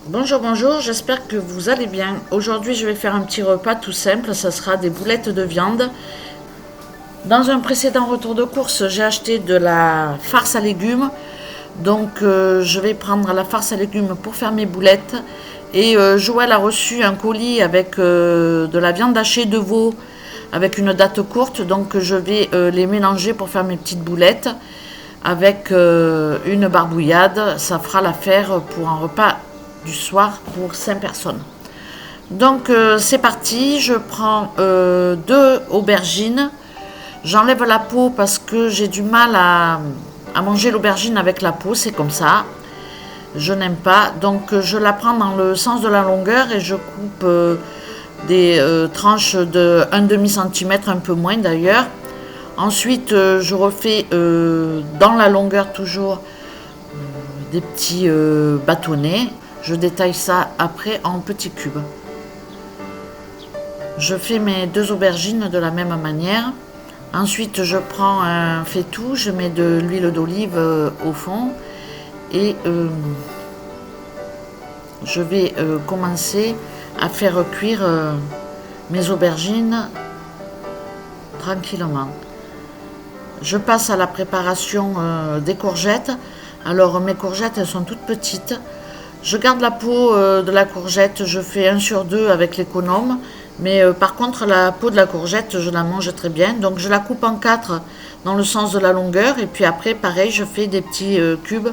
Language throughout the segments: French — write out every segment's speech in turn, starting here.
Bonjour, bonjour, j'espère que vous allez bien. Aujourd'hui, je vais faire un petit repas tout simple, ça sera des boulettes de viande. Dans un précédent retour de course, j'ai acheté de la farce à légumes. Donc, je vais prendre la farce à légumes pour faire mes boulettes. Et Joël a reçu un colis avec de la viande hachée de veau avec une date courte. Donc, je vais les mélanger pour faire mes petites boulettes avec une barbouillade. Ça fera l'affaire pour un repas du soir pour 5 personnes. Donc c'est parti, je prends deux aubergines, j'enlève la peau parce que j'ai du mal à manger l'aubergine avec la peau, c'est comme ça, je n'aime pas. Donc je la prends dans le sens de la longueur et je coupe des tranches de 1 demi-centimètre, un peu moins d'ailleurs. Ensuite je refais dans la longueur toujours des petits bâtonnets. Je détaille ça après en petits cubes. Je fais mes deux aubergines de la même manière. Ensuite, je prends un faitout, je mets de l'huile d'olive au fond et je vais commencer à faire cuire mes aubergines tranquillement. Je passe à la préparation des courgettes. Alors mes courgettes, elles sont toutes petites. Je garde la peau de la courgette, je fais 1 sur 2 avec l'économe. Mais par contre, la peau de la courgette, je la mange très bien. Donc je la coupe en 4 dans le sens de la longueur. Et puis après, pareil, je fais des petits cubes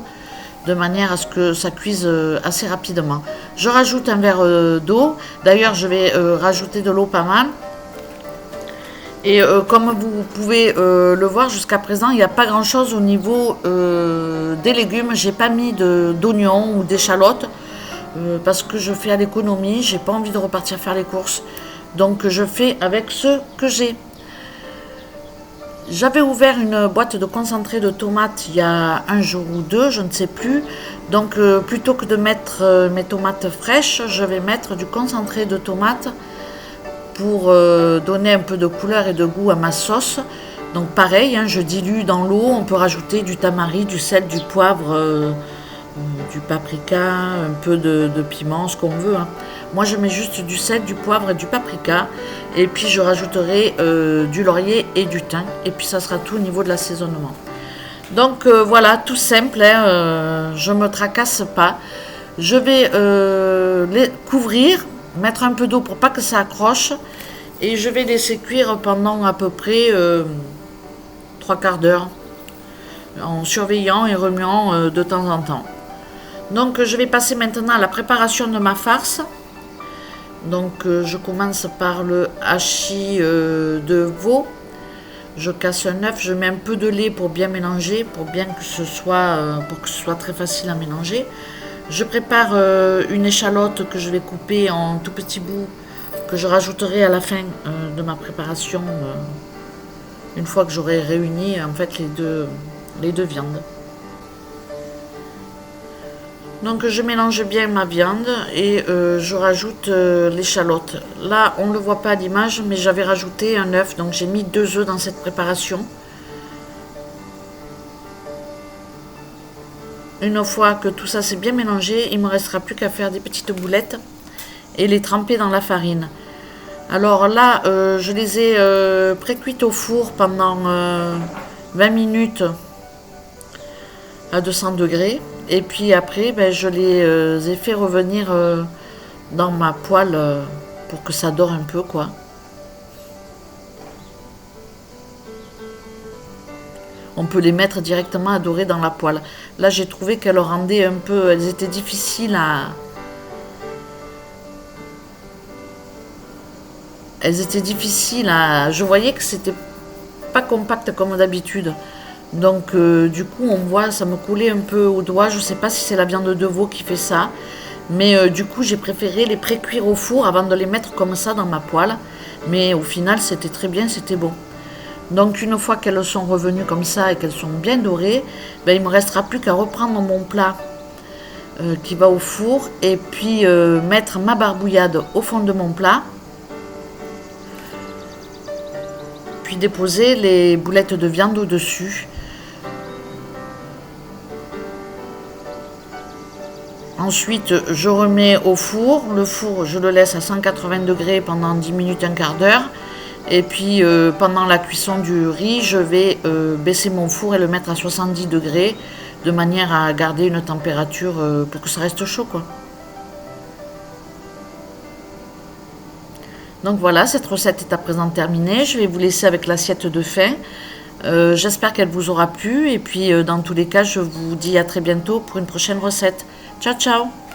de manière à ce que ça cuise assez rapidement. Je rajoute un verre d'eau. D'ailleurs, je vais rajouter de l'eau pas mal. Et comme vous pouvez le voir jusqu'à présent, il n'y a pas grand chose au niveau des légumes. J'ai pas mis d'oignons ou d'échalotes parce que je fais à l'économie. J'ai pas envie de repartir faire les courses. Donc je fais avec ce que j'ai. J'avais ouvert une boîte de concentré de tomates il y a un jour ou deux, je ne sais plus. Donc plutôt que de mettre mes tomates fraîches, je vais mettre du concentré de tomates pour donner un peu de couleur et de goût à ma sauce. Donc pareil, hein, je dilue dans l'eau, on peut rajouter du tamari, du sel, du poivre, du paprika, un peu de piment, ce qu'on veut. Hein. Moi je mets juste du sel, du poivre et du paprika. Et puis je rajouterai du laurier et du thym. Et puis ça sera tout au niveau de l'assaisonnement. Donc voilà, tout simple, hein, je ne me tracasse pas. Je vais les couvrir, mettre un peu d'eau pour pas que ça accroche. Et je vais laisser cuire pendant à peu près 3/4 d'heure. En surveillant et remuant de temps en temps. Donc je vais passer maintenant à la préparation de ma farce. Donc je commence par le hachis de veau. Je casse un œuf, je mets un peu de lait pour bien mélanger, pour que ce soit très facile à mélanger. Je prépare une échalote que je vais couper en tout petits bouts, que je rajouterai à la fin de ma préparation, une fois que j'aurai réuni en fait les deux viandes. Donc je mélange bien ma viande et je rajoute l'échalote. Là on ne le voit pas à l'image mais j'avais rajouté un œuf, donc j'ai mis 2 œufs dans cette préparation. Une fois que tout ça s'est bien mélangé, il ne me restera plus qu'à faire des petites boulettes et les tremper dans la farine. Alors là je les ai pré-cuites au four pendant 20 minutes à 200 degrés. Et puis après, je les ai fait revenir dans ma poêle pour que ça dore un peu, quoi. On peut les mettre directement à dorer dans la poêle. Là, j'ai trouvé qu'elles rendaient un peu... Elles étaient difficiles à... Je voyais que c'était pas compact comme d'habitude. Donc du coup on voit ça me coulait un peu au doigt, je sais pas si c'est la viande de veau qui fait ça, mais du coup j'ai préféré les pré-cuire au four avant de les mettre comme ça dans ma poêle, mais au final c'était très bien, c'était bon. Donc une fois qu'elles sont revenues comme ça et qu'elles sont bien dorées, il me restera plus qu'à reprendre mon plat qui va au four et puis mettre ma barbouillade au fond de mon plat, puis déposer les boulettes de viande au-dessus. Ensuite, je remets au four. Le four, je le laisse à 180 degrés pendant 10 minutes, un quart d'heure. Et puis, pendant la cuisson du riz, je vais baisser mon four et le mettre à 70 degrés, de manière à garder une température pour que ça reste chaud, quoi. Donc voilà, cette recette est à présent terminée. Je vais vous laisser avec l'assiette de fin. J'espère qu'elle vous aura plu. Et puis, dans tous les cas, je vous dis à très bientôt pour une prochaine recette. Ciao, ciao!